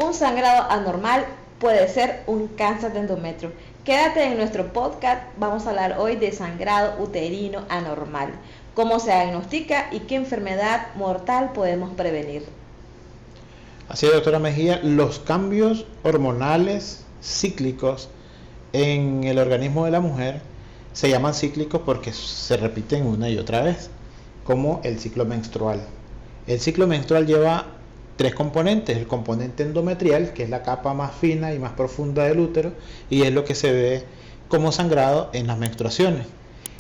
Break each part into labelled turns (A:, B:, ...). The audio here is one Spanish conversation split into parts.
A: Un sangrado anormal puede ser un cáncer de endometrio. Quédate en nuestro podcast, vamos a hablar hoy de sangrado uterino anormal, cómo se diagnostica y qué enfermedad mortal podemos prevenir.
B: Así es, doctora Mejía, los cambios hormonales cíclicos en el organismo de la mujer se llaman cíclicos porque se repiten una y otra vez, como el ciclo menstrual. El ciclo menstrual lleva tres componentes: el componente endometrial, que es la capa más fina y más profunda del útero, y es lo que se ve como sangrado en las menstruaciones.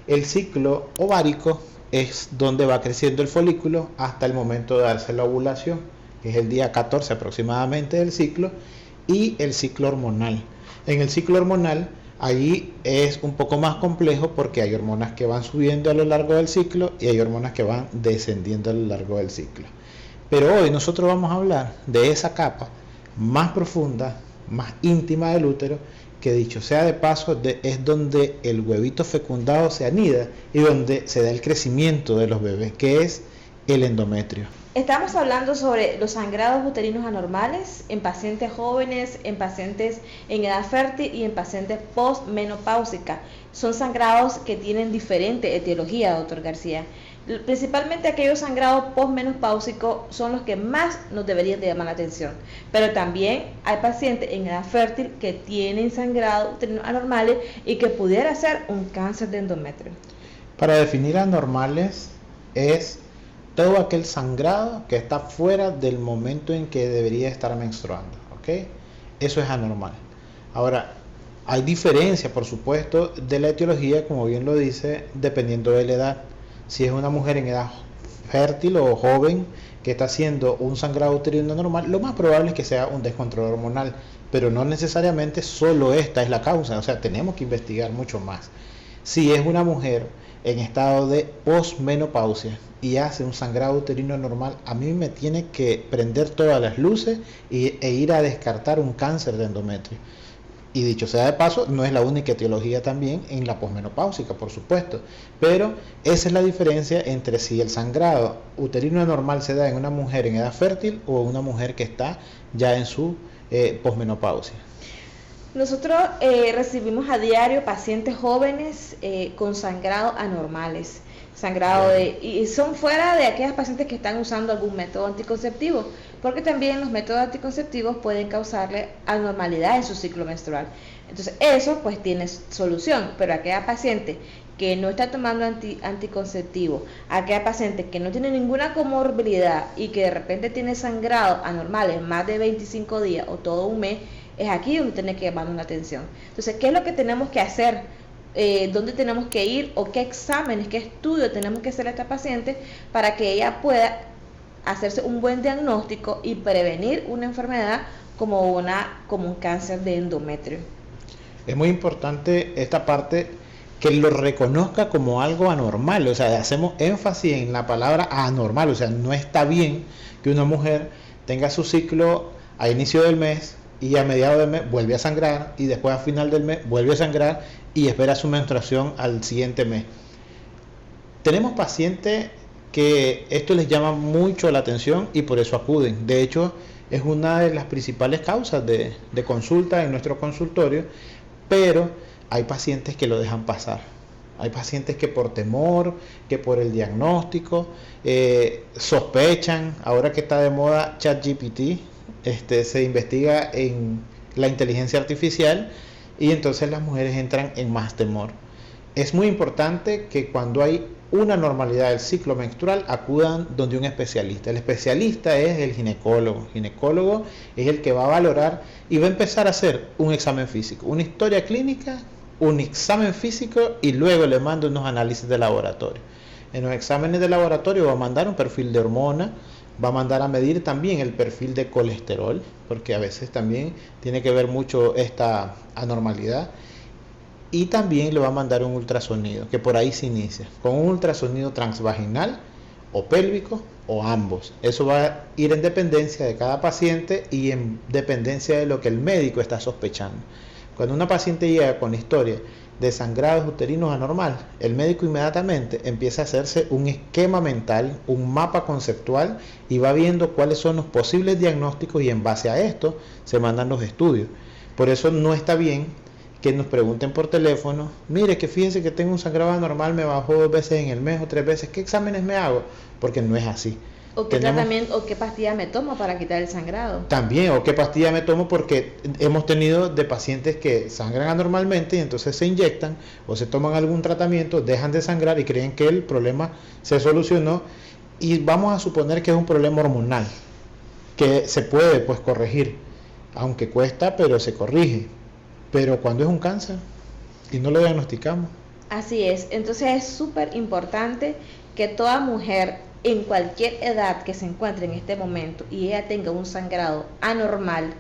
B: El ciclo ovárico es donde va creciendo el folículo hasta el momento de darse la ovulación, que es el día 14 aproximadamente del ciclo, y el ciclo hormonal. En el ciclo hormonal, allí es un poco más complejo porque hay hormonas que van subiendo a lo largo del ciclo y hay hormonas que van descendiendo a lo largo del ciclo. Pero hoy nosotros vamos a hablar de esa capa más profunda, más íntima del útero, que dicho sea de paso, es donde el huevito fecundado se anida y donde se da el crecimiento de los bebés, que es el endometrio.
A: Estamos hablando sobre los sangrados uterinos anormales en pacientes jóvenes, en pacientes en edad fértil y en pacientes postmenopáusica. Son sangrados que tienen diferente etiología, doctor García. Principalmente aquellos sangrados postmenopáusicos son los que más nos deberían de llamar la atención. Pero también hay pacientes en edad fértil que tienen sangrados uterinos anormales y que pudiera ser un cáncer de endometrio.
B: Para definir anormales es todo aquel sangrado que está fuera del momento en que debería estar menstruando, ¿ok? Eso es anormal. Ahora, hay diferencia, por supuesto, de la etiología, como bien lo dice, dependiendo de la edad. Si es una mujer en edad fértil o joven que está haciendo un sangrado uterino anormal, lo más probable es que sea un descontrol hormonal, pero no necesariamente solo esta es la causa, o sea, tenemos que investigar mucho más. Si es una mujer en estado de posmenopausia y hace un sangrado uterino anormal, a mí me tiene que prender todas las luces e ir a descartar un cáncer de endometrio. Y dicho sea de paso, no es la única etiología también en la posmenopáusica, por supuesto, pero esa es la diferencia entre si el sangrado uterino anormal se da en una mujer en edad fértil o una mujer que está ya en su posmenopausia.
A: Nosotros recibimos a diario pacientes jóvenes con sangrados anormales, y son fuera de aquellas pacientes que están usando algún método anticonceptivo, porque también los métodos anticonceptivos pueden causarle anormalidad en su ciclo menstrual. Entonces eso pues tiene solución, pero aquella paciente que no está tomando anticonceptivo, aquella paciente que no tiene ninguna comorbilidad y que de repente tiene sangrados anormales más de 25 días o todo un mes, es aquí donde tiene que llamar una atención. Entonces, ¿qué es lo que tenemos que hacer? ¿Dónde tenemos que ir? ¿O qué exámenes, qué estudios tenemos que hacer a esta paciente para que ella pueda hacerse un buen diagnóstico y prevenir una enfermedad como un cáncer de endometrio?
B: Es muy importante esta parte, que lo reconozca como algo anormal, o sea, hacemos énfasis en la palabra anormal, o sea, no está bien que una mujer tenga su ciclo a inicio del mes y a mediados del mes vuelve a sangrar y después a final del mes vuelve a sangrar y espera su menstruación al siguiente mes. Tenemos pacientes que esto les llama mucho la atención y por eso acuden. De hecho, es una de las principales causas de consulta en nuestro consultorio, pero hay pacientes que lo dejan pasar. Hay pacientes que por temor, que por el diagnóstico, sospechan. Ahora que está de moda ChatGPT, se investiga en la inteligencia artificial y entonces las mujeres entran en más temor. Es muy importante que cuando hay una anormalidad del ciclo menstrual acudan donde un especialista. El especialista es el ginecólogo. El ginecólogo es el que va a valorar y va a empezar a hacer un examen físico, una historia clínica, un examen físico y luego le manda unos análisis de laboratorio. En los exámenes de laboratorio va a mandar un perfil de hormona, va a mandar a medir también el perfil de colesterol, porque a veces también tiene que ver mucho esta anormalidad, y también le va a mandar un ultrasonido, que por ahí se inicia, con un ultrasonido transvaginal o pélvico o ambos. Eso va a ir en dependencia de cada paciente y en dependencia de lo que el médico está sospechando. Cuando una paciente llega con historia de sangrados uterinos anormal, el médico inmediatamente empieza a hacerse un esquema mental, un mapa conceptual y va viendo cuáles son los posibles diagnósticos y en base a esto se mandan los estudios. Por eso no está bien que nos pregunten por teléfono, mire que fíjese que tengo un sangrado anormal, me bajó 2 veces en el mes o 3 veces, ¿qué exámenes me hago? Porque no es así.
A: O qué tratamiento o qué pastilla me tomo para quitar el sangrado.
B: También, o qué pastilla me tomo, porque hemos tenido de pacientes que sangran anormalmente y entonces se inyectan o se toman algún tratamiento, dejan de sangrar y creen que el problema se solucionó y vamos a suponer que es un problema hormonal que se puede pues corregir, aunque cuesta, pero se corrige. Pero cuando es un cáncer y no lo diagnosticamos.
A: Así es, entonces es súper importante que toda mujer en cualquier edad que se encuentre en este momento y ella tenga un sangrado anormal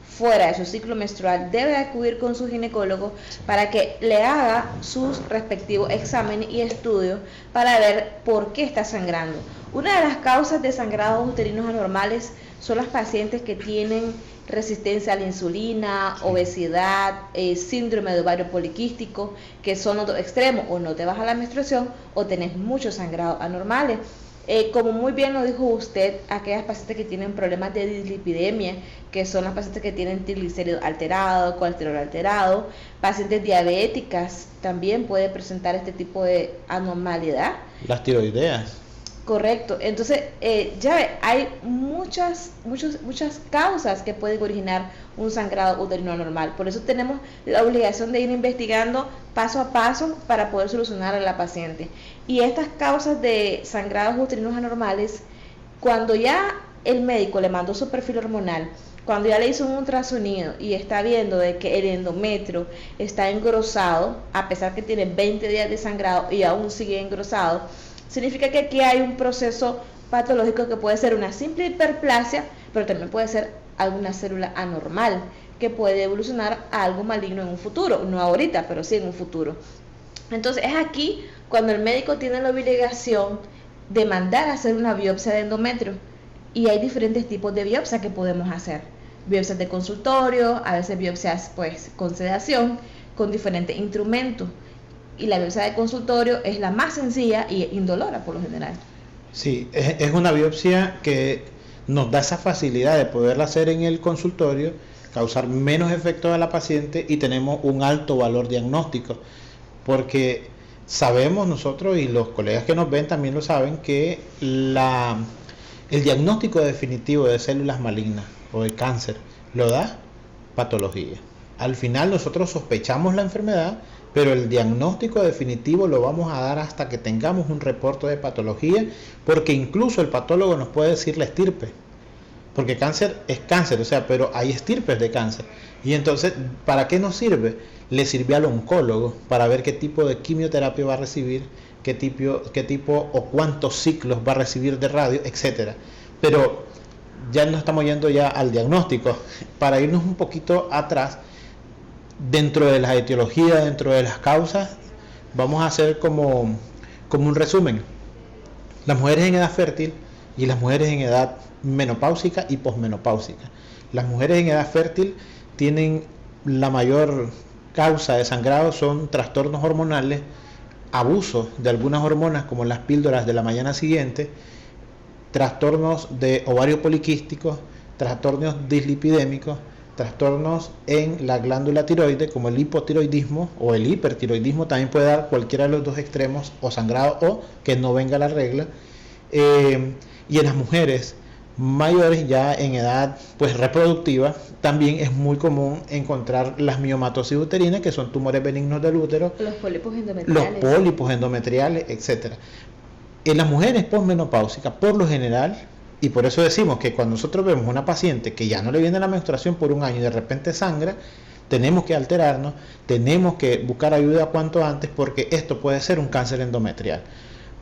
A: fuera de su ciclo menstrual, debe acudir con su ginecólogo para que le haga sus respectivos exámenes y estudios para ver por qué está sangrando. Una de las causas de sangrados uterinos anormales son las pacientes que tienen resistencia a la insulina, obesidad, síndrome de ovario poliquístico, que son los dos extremos, o no te baja la menstruación o tenés muchos sangrados anormales. Como muy bien lo dijo usted, aquellas pacientes que tienen problemas de dislipidemia, que son las pacientes que tienen triglicéridos alterados, colesterol alterado, pacientes diabéticas también puede presentar este tipo de anormalidad.
B: Las tiroideas.
A: Correcto, entonces ya ve, hay muchas causas que pueden originar un sangrado uterino anormal, por eso tenemos la obligación de ir investigando paso a paso para poder solucionar a la paciente. Y estas causas de sangrados uterinos anormales, cuando ya el médico le mandó su perfil hormonal, cuando ya le hizo un ultrasonido y está viendo de que el endometrio está engrosado, a pesar que tiene 20 días de sangrado y aún sigue engrosado, significa que aquí hay un proceso patológico que puede ser una simple hiperplasia, pero también puede ser alguna célula anormal que puede evolucionar a algo maligno en un futuro, no ahorita, pero sí en un futuro. Entonces es aquí cuando el médico tiene la obligación de mandar a hacer una biopsia de endometrio, y hay diferentes tipos de biopsias que podemos hacer. Biopsias de consultorio, a veces biopsias pues con sedación, con diferentes instrumentos. Y la biopsia de consultorio es la más sencilla y indolora por lo general.
B: Sí, es una biopsia que nos da esa facilidad de poderla hacer en el consultorio, causar menos efectos a la paciente y tenemos un alto valor diagnóstico, porque sabemos nosotros y los colegas que nos ven también lo saben que el diagnóstico definitivo de células malignas o de cáncer lo da patología. Al final nosotros sospechamos la enfermedad, pero el diagnóstico definitivo lo vamos a dar hasta que tengamos un reporte de patología, porque incluso el patólogo nos puede decir la estirpe, porque cáncer es cáncer, o sea, pero hay estirpes de cáncer. Y entonces, ¿para qué nos sirve? Le sirve al oncólogo para ver qué tipo de quimioterapia va a recibir, qué tipo o cuántos ciclos va a recibir de radio, etcétera. Pero ya no estamos yendo ya al diagnóstico. Para irnos un poquito atrás, dentro de las etiologías, dentro de las causas, vamos a hacer como un resumen. Las mujeres en edad fértil y las mujeres en edad menopáusica y posmenopáusica. Las mujeres en edad fértil tienen la mayor causa de sangrado, son trastornos hormonales, abuso de algunas hormonas como las píldoras de la mañana siguiente, trastornos de ovario poliquístico, trastornos dislipidémicos, trastornos en la glándula tiroide como el hipotiroidismo o el hipertiroidismo, también puede dar cualquiera de los dos extremos, o sangrado o que no venga la regla. Y en las mujeres mayores ya en edad pues reproductiva también es muy común encontrar las miomatosis uterinas, que son tumores benignos del útero,
A: los pólipos endometriales,
B: etcétera. En las mujeres posmenopáusicas, por lo general, y por eso decimos que cuando nosotros vemos una paciente que ya no le viene la menstruación por un año y de repente sangra, tenemos que alterarnos, tenemos que buscar ayuda cuanto antes, porque esto puede ser un cáncer endometrial.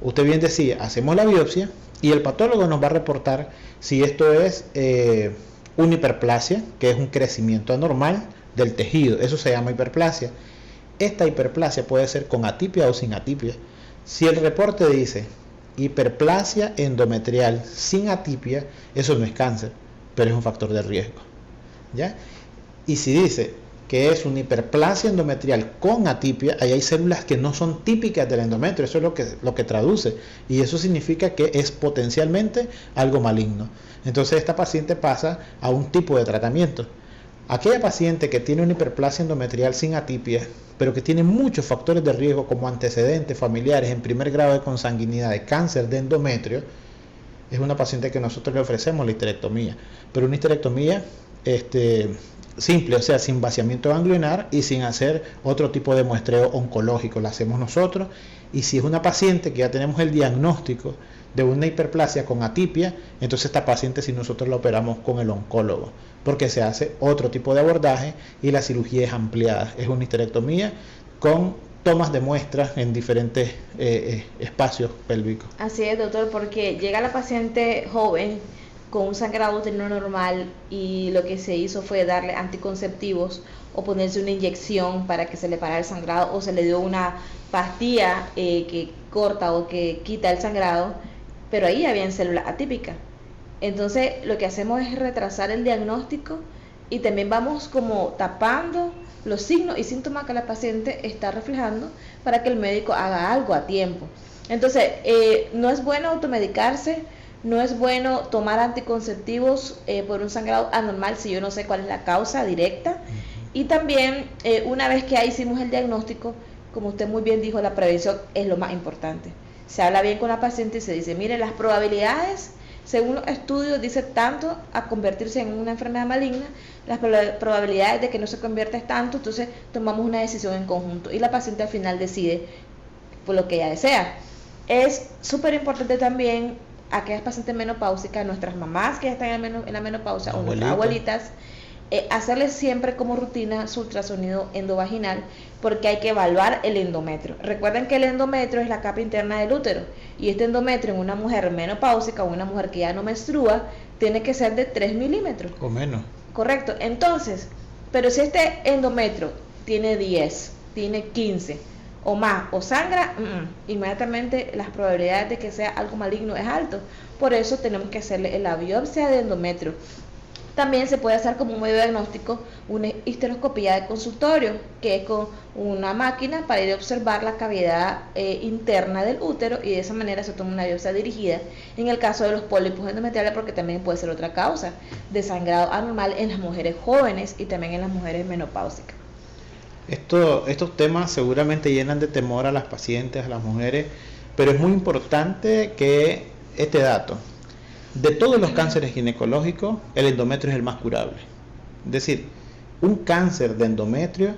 B: Usted bien decía, hacemos la biopsia y el patólogo nos va a reportar si esto es una hiperplasia, que es un crecimiento anormal del tejido, eso se llama hiperplasia. Esta hiperplasia puede ser con atipia o sin atipia. Si el reporte dice hiperplasia endometrial sin atipia, eso no es cáncer, pero es un factor de riesgo, ¿ya? Y si dice que es una hiperplasia endometrial con atipia, ahí hay células que no son típicas del endometrio, eso es lo que traduce, y eso significa que es potencialmente algo maligno. Entonces esta paciente pasa a un tipo de tratamiento. Aquella paciente que tiene una hiperplasia endometrial sin atipia, pero que tiene muchos factores de riesgo como antecedentes familiares en primer grado de consanguinidad de cáncer de endometrio, es una paciente que nosotros le ofrecemos la histerectomía, pero una histerectomía simple, o sea, sin vaciamiento ganglionar y sin hacer otro tipo de muestreo oncológico, la hacemos nosotros. Y si es una paciente que ya tenemos el diagnóstico de una hiperplasia con atipia, entonces esta paciente si nosotros la operamos con el oncólogo, porque se hace otro tipo de abordaje y la cirugía es ampliada, es una histerectomía con tomas de muestras en diferentes espacios pélvicos.
A: Así es, doctor, porque llega la paciente joven con un sangrado uterino normal y lo que se hizo fue darle anticonceptivos o ponerse una inyección para que se le parara el sangrado, o se le dio una pastilla que corta o que quita el sangrado, pero ahí había células atípicas. Entonces lo que hacemos es retrasar el diagnóstico y también vamos como tapando los signos y síntomas que la paciente está reflejando para que el médico haga algo a tiempo. Entonces no es bueno automedicarse, no es bueno tomar anticonceptivos por un sangrado anormal si yo no sé cuál es la causa directa. Y también una vez que ya hicimos el diagnóstico, como usted muy bien dijo, la prevención es lo más importante. Se habla bien con la paciente y se dice, mire, las probabilidades, según los estudios, dice tanto a convertirse en una enfermedad maligna, las probabilidades de que no se convierta es tanto, entonces tomamos una decisión en conjunto y la paciente al final decide por lo que ella desea. Es súper importante también aquellas pacientes menopáusicas, nuestras mamás que ya están en la menopausia o nuestras abuelitas, hacerles siempre como rutina su ultrasonido endovaginal, porque hay que evaluar el endometrio. Recuerden que el endometrio es la capa interna del útero y este endometrio en una mujer menopáusica o una mujer que ya no menstrua tiene que ser de 3 milímetros
B: o menos.
A: Correcto. Entonces, pero si este endometrio tiene 10, tiene 15 o más, o sangra, inmediatamente las probabilidades de que sea algo maligno es alto. Por eso tenemos que hacerle la biopsia de endometrio. También se puede hacer como un medio diagnóstico una histeroscopía de consultorio, que es con una máquina para ir a observar la cavidad interna del útero, y de esa manera se toma una biopsia dirigida en el caso de los pólipos endometriales, porque también puede ser otra causa de sangrado anormal en las mujeres jóvenes y también en las mujeres menopáusicas.
B: Estos temas seguramente llenan de temor a las pacientes, a las mujeres, pero es muy importante que este dato: de todos los cánceres ginecológicos, el endometrio es el más curable. Es decir, un cáncer de endometrio,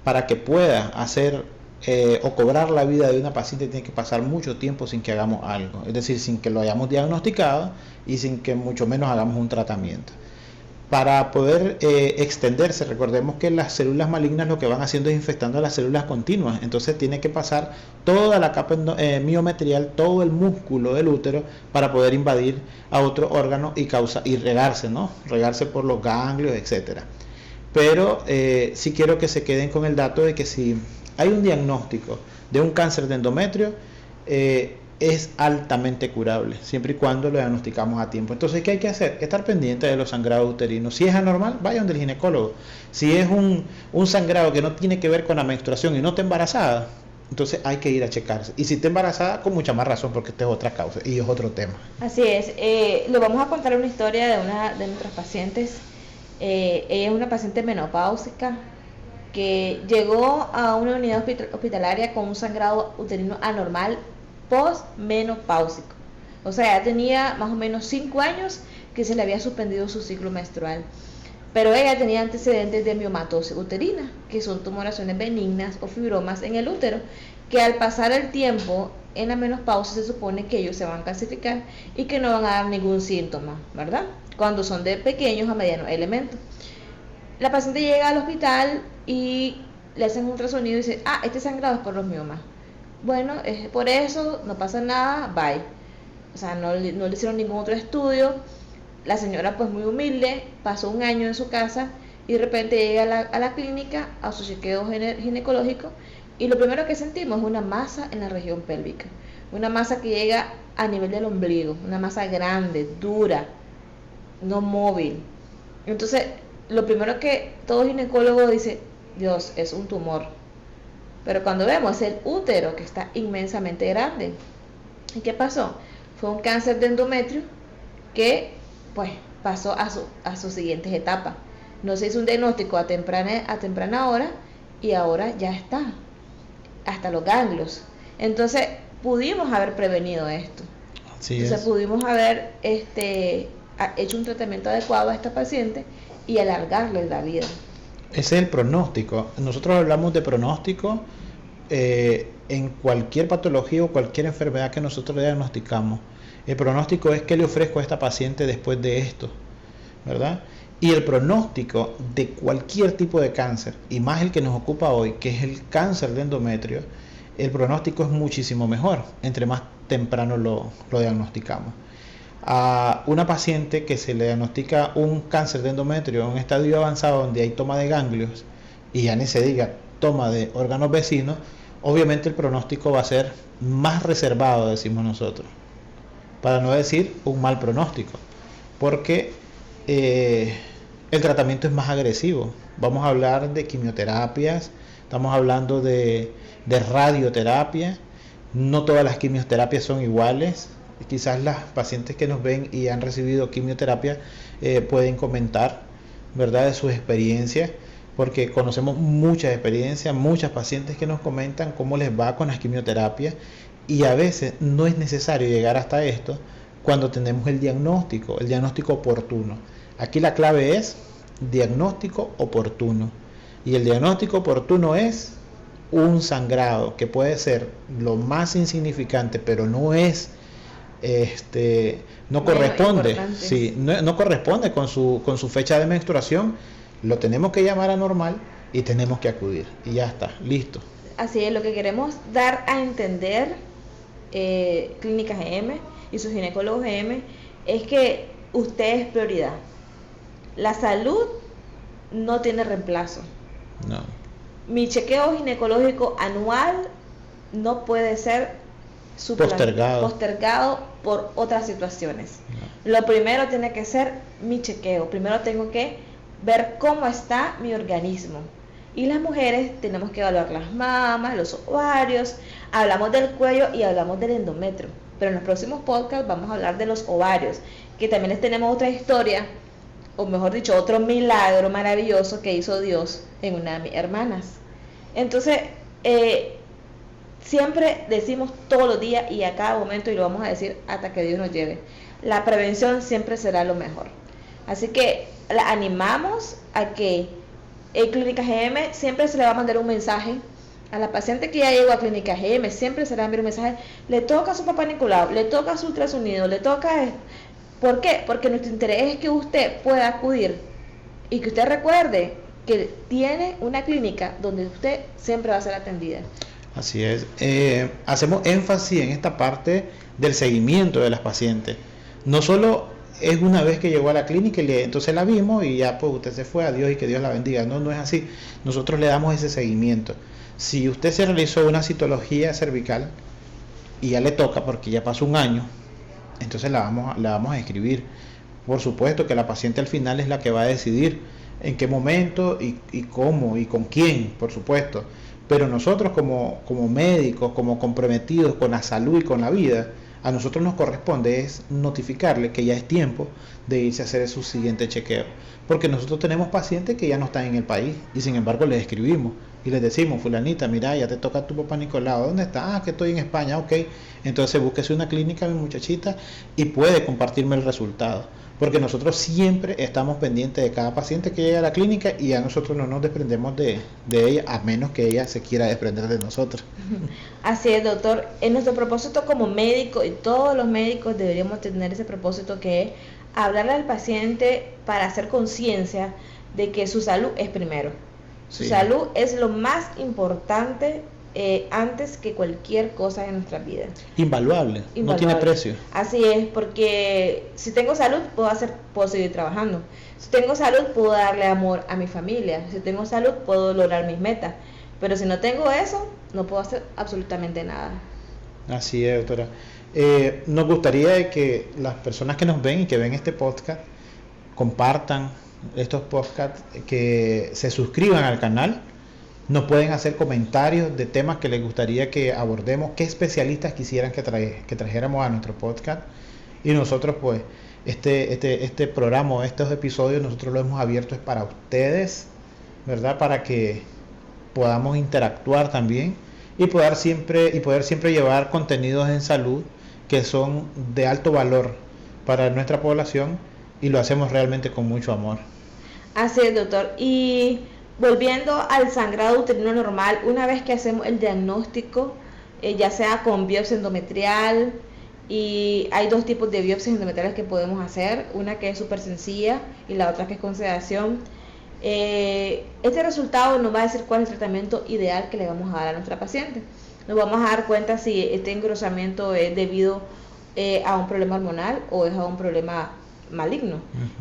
B: para que pueda hacer o cobrar la vida de una paciente, tiene que pasar mucho tiempo sin que hagamos algo. Es decir, sin que lo hayamos diagnosticado y sin que mucho menos hagamos un tratamiento. Para poder extenderse, recordemos que las células malignas lo que van haciendo es infectando a las células continuas. Entonces tiene que pasar toda la capa miometrial, todo el músculo del útero, para poder invadir a otro órgano y regarse, ¿no? Regarse por los ganglios, etcétera. Pero sí quiero que se queden con el dato de que si hay un diagnóstico de un cáncer de endometrio, es altamente curable, siempre y cuando lo diagnosticamos a tiempo. Entonces, ¿qué hay que hacer? Estar pendiente de los sangrados uterinos. Si es anormal, vaya donde el ginecólogo. Si es un sangrado que no tiene que ver con la menstruación y no está embarazada, entonces hay que ir a checarse. Y si está embarazada, con mucha más razón, porque esta es otra causa y es otro tema.
A: Así es. Le vamos a contar una historia de una de nuestras pacientes. Ella es una paciente menopáusica que llegó a una unidad hospitalaria con un sangrado uterino anormal postmenopáusico. O sea, ya tenía más o menos 5 años que se le había suspendido su ciclo menstrual. Pero ella tenía antecedentes de miomatosis uterina, que son tumoraciones benignas o fibromas en el útero, que al pasar el tiempo en la menopausia se supone que ellos se van a calcificar y que no van a dar ningún síntoma, ¿verdad? Cuando son de pequeños a medianos elementos. La paciente llega al hospital y le hacen un ultrasonido y dice, este sangrado es por los miomas. Bueno, es por eso, no pasa nada, bye. O sea, no le hicieron ningún otro estudio. La señora, pues muy humilde, pasó un año en su casa y de repente llega a la clínica a su chequeo ginecológico, y lo primero que sentimos es una masa en la región pélvica, una masa que llega a nivel del ombligo, una masa grande, dura, no móvil. Entonces lo primero que todo ginecólogo dice, Dios, es un tumor. Pero cuando vemos el útero que está inmensamente grande. ¿Y qué pasó? Fue un cáncer de endometrio que pues pasó a sus siguientes etapas. No se hizo un diagnóstico a temprana hora y ahora ya está, hasta los ganglios. Entonces pudimos haber prevenido esto. Entonces pudimos haber hecho un tratamiento adecuado a esta paciente y alargarle la vida.
B: Ese es el pronóstico. Nosotros hablamos de pronóstico en cualquier patología o cualquier enfermedad que nosotros le diagnosticamos. El pronóstico es qué le ofrezco a esta paciente después de esto, ¿verdad? Y el pronóstico de cualquier tipo de cáncer, y más el que nos ocupa hoy, que es el cáncer de endometrio, el pronóstico es muchísimo mejor, entre más temprano lo diagnosticamos. A una paciente que se le diagnostica un cáncer de endometrio en un estadio avanzado donde hay toma de ganglios, y ya ni se diga toma de órganos vecinos, obviamente el pronóstico va a ser más reservado, decimos nosotros, para no decir un mal pronóstico, porque el tratamiento es más agresivo. Vamos a hablar de quimioterapias, estamos hablando de radioterapia. No todas las quimioterapias son iguales. Quizás las pacientes que nos ven y han recibido quimioterapia pueden comentar, ¿verdad?, de sus experiencias, porque conocemos muchas experiencias, muchas pacientes que nos comentan cómo les va con las quimioterapias, y a veces no es necesario llegar hasta esto cuando tenemos el diagnóstico oportuno. Aquí la clave es diagnóstico oportuno, y el diagnóstico oportuno es un sangrado que puede ser lo más insignificante, pero no es no corresponde, sí, no corresponde con su fecha de menstruación. Lo tenemos que llamar anormal y tenemos que acudir, y ya está, listo.
A: Así es, lo que queremos dar a entender Clínica GM y sus ginecólogos GM es que usted es prioridad. La salud no tiene reemplazo.
B: No.
A: Mi chequeo ginecológico anual no puede ser postergado por otras situaciones. No. Lo primero tiene que ser mi chequeo. Primero tengo que ver cómo está mi organismo. Y las mujeres tenemos que evaluar las mamas, los ovarios, hablamos del cuello y hablamos del endometrio. Pero en los próximos podcasts vamos a hablar de los ovarios, que también les tenemos otra historia, o mejor dicho, otro milagro maravilloso que hizo Dios en una de mis hermanas. Entonces, siempre decimos todos los días y a cada momento, y lo vamos a decir hasta que Dios nos lleve, la prevención siempre será lo mejor. Así que la animamos a que en Clínica GM siempre se le va a mandar un mensaje a la paciente que ya llegó a Clínica GM, siempre se le va a enviar un mensaje, le toca a su papá Nicolau, le toca a su ultrasonido, le toca esto. ¿Por qué? Porque nuestro interés es que usted pueda acudir y que usted recuerde que tiene una clínica donde usted siempre va a ser atendida.
B: Así es. Hacemos énfasis en esta parte del seguimiento de las pacientes. No solo es una vez que llegó a la clínica y entonces la vimos y ya pues usted se fue, adiós y que Dios la bendiga. No es así. Nosotros le damos ese seguimiento. Si usted se realizó una citología cervical y ya le toca porque ya pasó un año, entonces la vamos a escribir. Por supuesto que la paciente al final es la que va a decidir en qué momento y cómo y con quién, por supuesto. Pero nosotros como médicos, como comprometidos con la salud y con la vida, a nosotros nos corresponde es notificarle que ya es tiempo de irse a hacer su siguiente chequeo. Porque nosotros tenemos pacientes que ya no están en el país y sin embargo les escribimos y les decimos, fulanita, mira, ya te toca a tu papá Nicolau, ¿dónde está? Que estoy en España, ok. Entonces búsquese una clínica, mi muchachita, y puede compartirme el resultado. Porque nosotros siempre estamos pendientes de cada paciente que llega a la clínica y a nosotros no nos desprendemos de ella, a menos que ella se quiera desprender de nosotros.
A: Así es, doctor. En nuestro propósito como médico, y todos los médicos deberíamos tener ese propósito, que es hablarle al paciente para hacer conciencia de que su salud es primero. Su salud es lo más importante antes que cualquier cosa en nuestra vida.
B: Invaluable, no tiene precio.
A: Así es, porque si tengo salud puedo seguir trabajando. Si tengo salud puedo darle amor a mi familia. Si tengo salud puedo lograr mis metas. Pero si no tengo eso, no puedo hacer absolutamente nada.
B: Así es, doctora. Nos gustaría que las personas que nos ven y que ven este podcast compartan, estos podcasts, que se suscriban al canal. Nos pueden hacer comentarios de temas que les gustaría que abordemos, qué especialistas quisieran que trajéramos a nuestro podcast. Y nosotros pues este programa, estos episodios, nosotros lo hemos abierto es para ustedes, ¿verdad? Para que podamos interactuar también y poder siempre llevar contenidos en salud que son de alto valor para nuestra población, y lo hacemos realmente con mucho amor.
A: Así es, doctor. Y volviendo al sangrado uterino normal, una vez que hacemos el diagnóstico, ya sea con biopsia endometrial, y hay dos tipos de biopsias endometriales que podemos hacer, una que es súper sencilla y la otra que es con sedación. Este resultado nos va a decir cuál es el tratamiento ideal que le vamos a dar a nuestra paciente. Nos vamos a dar cuenta si este engrosamiento es debido a un problema hormonal o es a un problema maligno.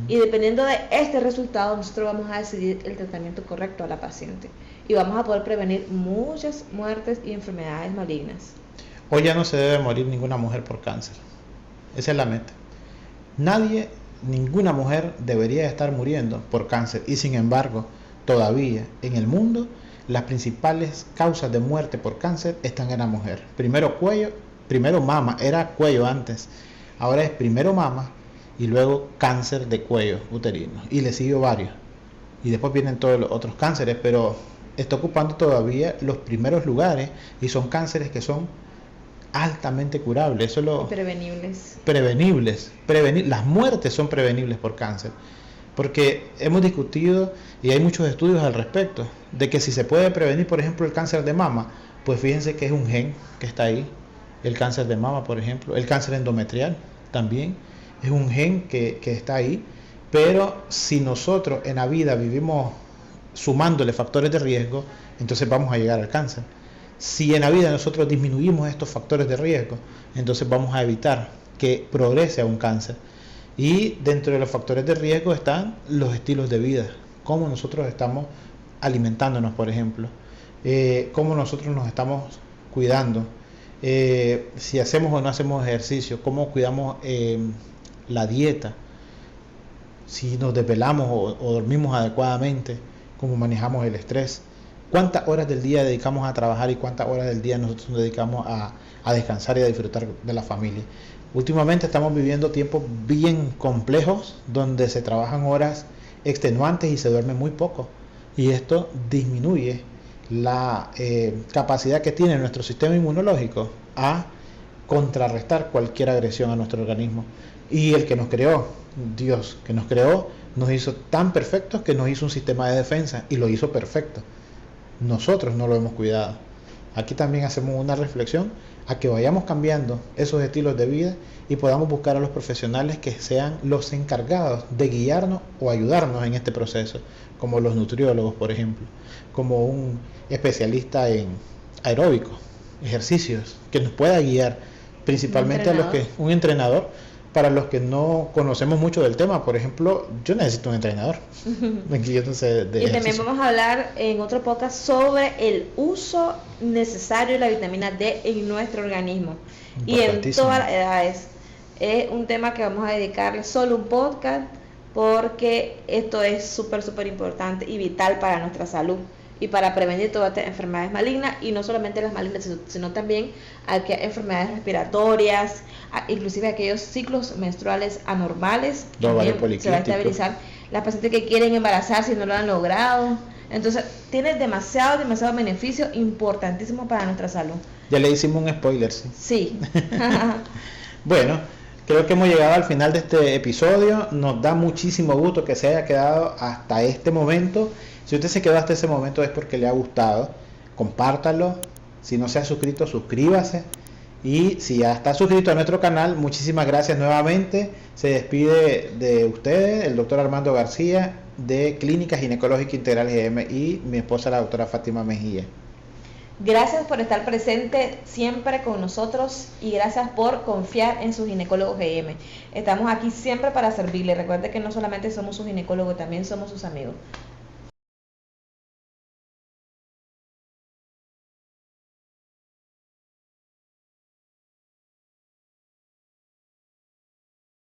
A: Y dependiendo de este resultado, nosotros vamos a decidir el tratamiento correcto a la paciente y vamos a poder prevenir muchas muertes y enfermedades malignas.
B: Hoy ya no se debe morir ninguna mujer por cáncer. Esa es la meta. Ninguna mujer debería estar muriendo por cáncer, y sin embargo, todavía en el mundo las principales causas de muerte por cáncer están en la mujer. Primero mama, era cuello antes, ahora es primero mama y luego cáncer de cuello uterino, y le sigue varios, y después vienen todos los otros cánceres, pero está ocupando todavía los primeros lugares, y son cánceres que son altamente curables. Eso lo prevenibles. Las muertes son prevenibles por cáncer, porque hemos discutido y hay muchos estudios al respecto de que si se puede prevenir, por ejemplo, el cáncer de mama, pues fíjense que es un gen que está ahí. El cáncer de mama, por ejemplo, el cáncer endometrial también es un gen que está ahí. Pero si nosotros en la vida vivimos sumándole factores de riesgo, entonces vamos a llegar al cáncer. Si en la vida nosotros disminuimos estos factores de riesgo, entonces vamos a evitar que progrese a un cáncer. Y dentro de los factores de riesgo están los estilos de vida, cómo nosotros estamos alimentándonos, por ejemplo, cómo nosotros nos estamos cuidando, si hacemos o no hacemos ejercicio, cómo cuidamos la dieta, si nos desvelamos o dormimos adecuadamente, cómo manejamos el estrés. ¿Cuántas horas del día dedicamos a trabajar y cuántas horas del día nosotros nos dedicamos a descansar y a disfrutar de la familia? Últimamente estamos viviendo tiempos bien complejos donde se trabajan horas extenuantes y se duerme muy poco. Y esto disminuye la capacidad que tiene nuestro sistema inmunológico a contrarrestar cualquier agresión a nuestro organismo. Y el que nos creó, Dios que nos creó, nos hizo tan perfectos que nos hizo un sistema de defensa y lo hizo perfecto. Nosotros no lo hemos cuidado. Aquí también hacemos una reflexión a que vayamos cambiando esos estilos de vida y podamos buscar a los profesionales que sean los encargados de guiarnos o ayudarnos en este proceso, como los nutriólogos, por ejemplo, como un especialista en aeróbico, ejercicios, que nos pueda guiar, principalmente a los que un entrenador. Para los que no conocemos mucho del tema, por ejemplo, yo necesito un entrenador.
A: Y también vamos a hablar en otro podcast sobre el uso necesario de la vitamina D en nuestro organismo y en todas las edades. Es un tema que vamos a dedicarle solo un podcast, porque esto es súper importante y vital para nuestra salud y para prevenir todas estas enfermedades malignas, y no solamente las malignas, sino también aquellas enfermedades respiratorias, inclusive aquellos ciclos menstruales anormales. Se va a estabilizar. Las pacientes que quieren embarazarse y no lo han logrado. Entonces tiene demasiado beneficio importantísimo para nuestra salud.
B: Ya le hicimos un spoiler, ¿sí?
A: Sí.
B: Bueno, creo que hemos llegado al final de este episodio. Nos da muchísimo gusto que se haya quedado hasta este momento. Si usted se quedó hasta ese momento es porque le ha gustado. Compártalo. Si no se ha suscrito, suscríbase. Y si ya está suscrito a nuestro canal, muchísimas gracias nuevamente. Se despide de ustedes el doctor Armando García, de Clínica Ginecológica Integral GM, y mi esposa, la doctora Fátima Mejía.
A: Gracias por estar presente siempre con nosotros y gracias por confiar en su ginecólogo GM. Estamos aquí siempre para servirle. Recuerde que no solamente somos su ginecólogo, también somos sus amigos.